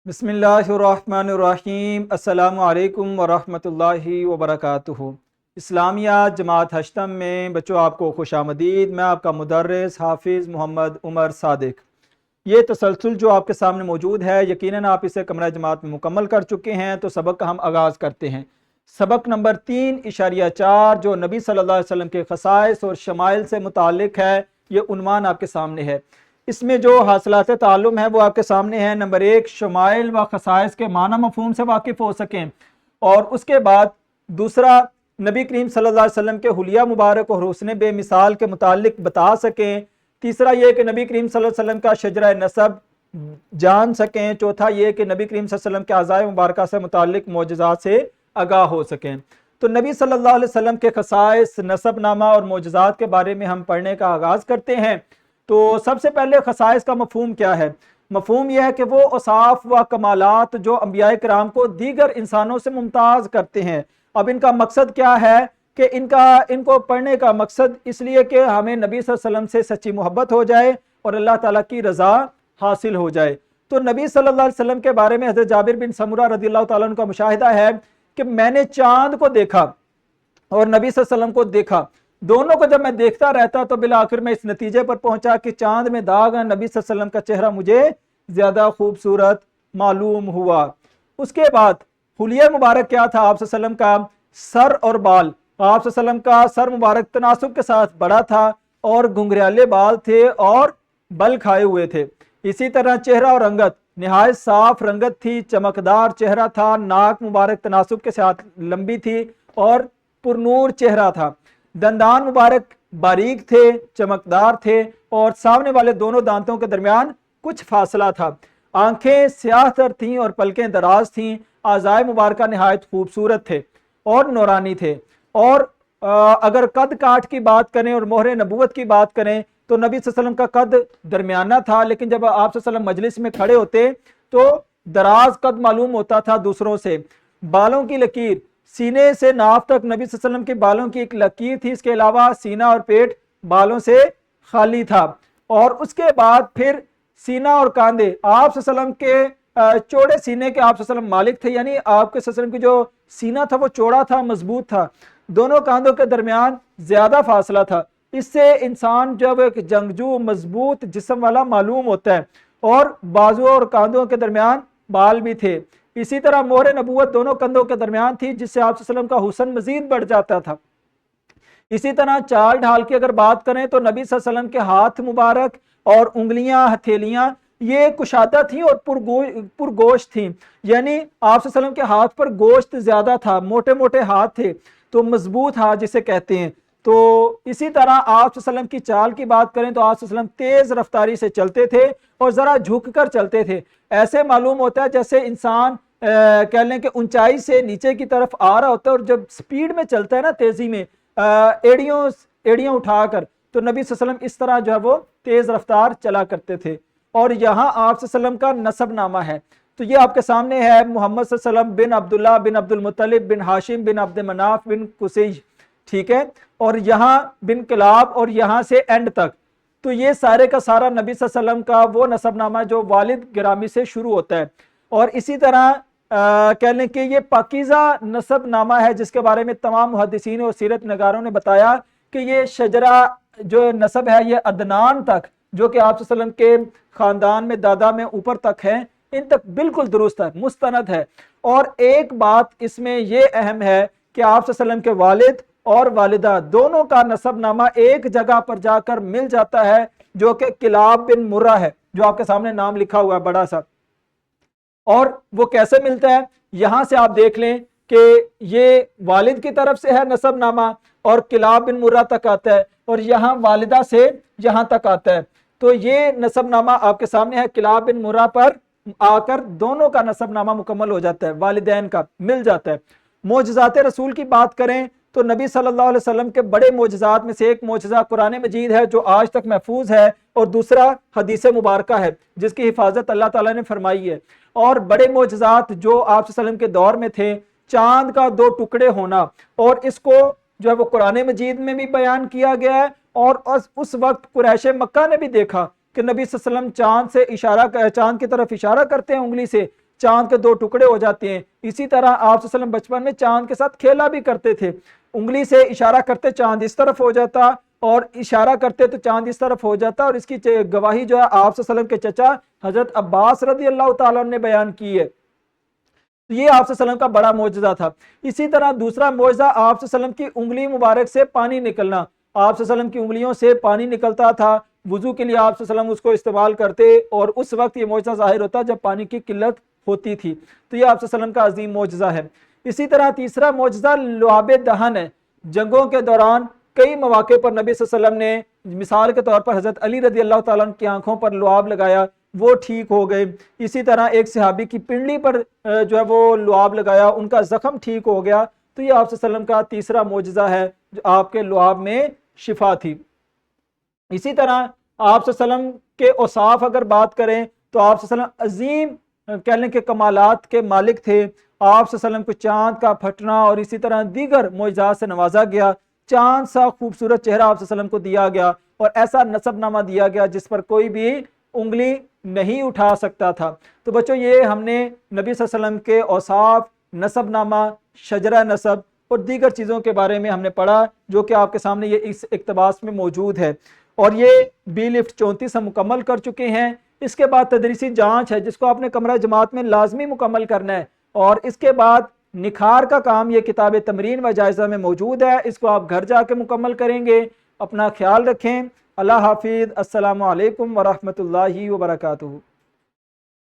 बिस्मिल्लाहिर्रहमानिर्रहीम। अस्सलामु अलैकुम वरहमतुल्लाहि वबरकातुहू। इस्लामिया जमात हश्तम में बच्चों आपको खुशामदीद। मैं आपका मुदर्रिस हाफिज़ मोहम्मद उमर सादिक। ये तसलसल जो आपके सामने मौजूद है, यकीनन आप इसे कमरा जमात में मुकम्मल कर चुके हैं। तो सबक का हम आगाज़ करते हैं। सबक नंबर 3.4 जो नबी सल्लल्लाहु अलैहि वसल्लम के खसाइस और शमाइल से मुतालिक है, ये उन्वान आपके सामने है। इसमें जो हासिलात ताल्लुम है वो आपके सामने है। नंबर 1, शमाइल व खसाइस के माना मफहूम से वाकिफ़ हो सकें, और उसके बाद दूसरा, नबी करीम सल्लल्लाहु अलैहि वसल्लम के हुलिया मुबारक और हुस्न बेमिसाल के मुतालिक बता सकें। तीसरा ये कि नबी करीम सल्लल्लाहु अलैहि वसल्लम का शजरा नसब जान सकें। चौथा ये कि नबी करीम सल्लल्लाहु अलैहि वसल्लम के अज़ाए मुबारक से मुतालिक मोजज़ात से आगाह हो सकें। तो नबी सल्लल्लाहु अलैहि वसल्लम के खसाइस, नसबनामा और मोजज़ात के बारे में हम पढ़ने का आगाज़ करते हैं। तो सबसे पहले खसाइस का मफहूम क्या है? मफहूम यह है कि वो औसाफ व कमालात जो अंबिया कराम को दीगर इंसानों से मुमताज़ करते हैं। अब इनका मकसद क्या है कि इनको पढ़ने का मकसद इसलिए कि हमें नबी सल्लल्लाहु अलैहि वसल्लम से सच्ची मोहब्बत हो जाए और अल्लाह ताला की रज़ा हासिल हो जाए। तो नबी सल्लल्लाहु अलैहि वसल्लम के बारे में हज़रत जाबिर बिन समुरा रज़ियल्लाहु ताला अन्हु का मुशाहिदा है कि मैंने चांद को देखा और नबी सल्लल्लाहु अलैहि वसल्लम को देखा। दोनों को जब मैं देखता रहता तो बिल आखिर में इस नतीजे पर पहुंचा कि चांद में दाग है, नबी सल्लल्लाहु अलैहि वसल्लम का चेहरा मुझे ज्यादा खूबसूरत मालूम हुआ। उसके बाद हुलिया मुबारक क्या था? आप सल्लल्लाहु अलैहि वसल्लम का सर और बाल। आप सल्लल्लाहु अलैहि वसल्लम का सर मुबारक तनासुब के साथ बड़ा था और घुंघराले बाल थे और बल खाए हुए थे। इसी तरह चेहरा और रंगत निहायत साफ रंगत थी, चमकदार चेहरा था। नाक मुबारक तनासुब के साथ लंबी थी और पुरनूर चेहरा था। दंदान मुबारक बारीक थे, चमकदार थे और सामने वाले दोनों दांतों के दरमियान कुछ फासला था। आंखें स्याह तर थीं और पलकें दराज थीं। आज़ाए मुबारक निहायत खूबसूरत थे और नूरानी थे। और अगर कद काठ की बात करें और मोहर नबूवत की बात करें तो नबी सल्लल्लाहु अलैहि वसल्लम का कद दरमियाना था, लेकिन जब आप सल्लल्लाहु अलैहि वसल्लम मजलिस में खड़े होते तो दराज कद मालूम होता था दूसरों से। बालों की लकीर सीने से नाफ तक नबी सल्लल्लाहु अलैहि वसल्लम के बालों की एक लकीर थी। इसके अलावा सीना और पेट बालों से खाली था। और उसके बाद फिर सीना और कांधे आप सल्लल्लाहु अलैहि वसल्लम के चौड़े सीने के आप सल्लल्लाहु अलैहि वसल्लम मालिक थे, यानी आपके सल्लल्लाहु अलैहि वसल्लम की जो सीना था वो चौड़ा था, मजबूत था। दोनों कांधों के दरमियान ज्यादा फासला था। इससे इंसान जब एक जंगजू मजबूत जिस्म वाला मालूम होता है। और बाजुओं और कांधों के दरमियान बाल भी थे। इसी तरह मोहर नबूवत दोनों कंधों के दरमियान थी, जिससे आप सल्लल्लाहु अलैहि वसल्लम का हुस्न मजीद बढ़ जाता था। इसी तरह चाल ढाल की अगर बात करें तो नबी सल्लल्लाहु अलैहि वसल्लम के हाथ मुबारक और उंगलियां, हथेलियां ये कुशादा थी और पुरगोश्त थी, यानी आप सल्लल्लाहु अलैहि वसल्लम के हाथ पर गोश्त ज्यादा था, मोटे मोटे हाथ थे, तो मजबूत हाथ जिसे कहते हैं। तो इसी तरह आप सल्लल्लाहु अलैहि वसल्लम की चाल की बात करें तो आप सल्लल्लाहु अलैहि वसल्लम तेज रफ्तारी से चलते थे और जरा झुक कर चलते थे। ऐसे मालूम होता है जैसे इंसान कह लें कि ऊंचाई से नीचे की तरफ आ रहा होता है और जब स्पीड में चलता है ना, तेजी में एड़ियों उठाकर, तो नबी सल्लल्लाहु अलैहि वसल्लम इस तरह जो है वो तेज रफ्तार चला करते थे। और यहाँ आप सल्लल्लाहु अलैहि वसल्लम का नसब नामा है, तो ये आपके सामने है। मोहम्मद सल्लल्लाहु अलैहि वसल्लम बिन अब्दुल्ला बिन अब्दुल मुत्तलिब बिन हाशिम बिन अब्द मनाफ बिन कुसै, ठीक है। और यहाँ बिन किलाब और यहाँ से एंड तक, तो ये सारे का सारा नबी सल्लल्लाहु अलैहि वसल्लम का वो नसब नामा जो वालिद गिरामी से शुरू होता है। और इसी तरह कह लें कि ये पाकीज़ा नसब नामा है, जिसके बारे में तमाम मुहद्दिसीन और सीरत नगारों ने बताया कि ये शजरा जो नसब है ये अदनान तक, जो कि आप सल्लल्लाहु अलैहि वसल्लम के खानदान में दादा में ऊपर तक है, इन तक बिल्कुल दुरुस्त है, मुस्तनद है। और एक बात इसमें यह अहम है कि आप सल्लल्लाहु अलैहि वसल्लम के वालिद और वालिदा दोनों का नसब नामा एक जगह पर जाकर मिल जाता है, जो कि किलाब बिन मुर्रा है, जो आपके सामने नाम लिखा हुआ है बड़ा सा। और वो कैसे मिलता है? यहां से आप देख लें कि ये वालिद की तरफ से है नसब नामा और किलाब बिन मुर्रा तक आता है, और यहाँ वालिदा से यहां तक आता है। तो ये नसब नामा आपके सामने है, किलाब बिन मुर्रा पर आकर दोनों का नसब नामा मुकम्मल हो जाता है, वालिदैन का मिल जाता है। मोजज़ात रसूल की बात करें तो नबी सल्लल्लाहु अलैहि वसल्लम के बड़े मोजज़ात में से एक मोजज़ा कुरान मजीद है, जो आज तक महफूज है, और दूसरा हदीस मुबारका है, जिसकी हिफाजत अल्लाह ताला ने फरमाई है। और बड़े मोजज़ात जो आप सल्लल्लाहु अलैहि वसल्लम के दौर में थे, चांद का 2 टुकड़े होना, और इसको जो है वो कुरान मजीद में भी बयान किया गया है। और उस वक्त कुरैश मक्का ने भी देखा कि नबी सल्लल्लाहु अलैहि वसल्लम चांद की तरफ इशारा करते हैं उंगली से, چاند کے 2 ٹکڑے ہو جاتے ہیں۔ اسی طرح آپ صلی اللہ علیہ وسلم بچپن میں چاند کے ساتھ کھیلا بھی کرتے تھے، انگلی سے اشارہ کرتے چاند اس طرف ہو جاتا، اور اشارہ کرتے تو چاند اس طرف ہو جاتا، اور اس کی گواہی جو ہے آپ صلی اللہ علیہ وسلم کے چچا حضرت عباس رضی اللہ تعالیٰ عنہ نے بیان کی ہے۔ تو یہ آپ صلی اللہ علیہ وسلم کا بڑا معجزہ تھا۔ اسی طرح دوسرا معجزہ آپ صلی اللہ علیہ وسلم کی انگلی مبارک سے پانی نکلنا، آپ صلی اللہ علیہ وسلم کی انگلیوں سے پانی نکلتا تھا، وضو کے لیے آپ صلی اللہ علیہ وسلم اس کو استعمال کرتے، اور اس وقت یہ معجزہ ظاہر ہوتا جب پانی کی قلت ہوتی تھی۔ تو یہ آپ صلی اللہ علیہ وسلم کا عظیم معجزہ ہے۔ اسی طرح تیسرا معجزہ لعاب دہن ہے۔ جنگوں کے دوران کئی مواقع پر نبی صلی اللہ علیہ وسلم نے، مثال کے طور پر حضرت علی رضی اللہ تعالیٰ عنہ کی آنکھوں پر لعاب لگایا، وہ ٹھیک ہو گئے۔ اسی طرح ایک صحابی کی پنڈلی پر جو ہے وہ لعاب لگایا، ان کا زخم ٹھیک ہو گیا۔ تو یہ آپ صلی اللہ علیہ وسلم کا تیسرا معجزہ ہے جو آپ کے لعاب میں شفا تھی۔ اسی طرح آپ صلی اللہ علیہ وسلم کے اوصاف اگر بات کریں تو آپ صلی اللہ علیہ وسلم عظیم کہہ لیں کہ کمالات کے مالک تھے۔ آپ صلی اللہ علیہ وسلم کو چاند کا پھٹنا اور اسی طرح دیگر معجزات سے نوازا گیا۔ چاند سا خوبصورت چہرہ آپ صلی اللہ علیہ وسلم کو دیا گیا، اور ایسا نسب نامہ دیا گیا جس پر کوئی بھی انگلی نہیں اٹھا سکتا تھا۔ تو بچوں یہ ہم نے نبی صلی اللہ علیہ وسلم کے اوصاف، نسب نامہ، شجرہ نسب اور دیگر چیزوں کے بارے میں ہم نے پڑھا، جو کہ آپ کے سامنے یہ اس اقتباس میں موجود ہے۔ اور یہ بی لفٹ 34 ہم مکمل کر چکے ہیں۔ اس کے بعد تدریسی جانچ ہے جس کو آپ نے کمرہ جماعت میں لازمی مکمل کرنا ہے، اور اس کے بعد نکھار کا کام یہ کتاب تمرین و جائزہ میں موجود ہے، اس کو آپ گھر جا کے مکمل کریں گے۔ اپنا خیال رکھیں۔ اللہ حافظ۔ السلام علیکم ورحمۃ اللہ وبرکاتہ۔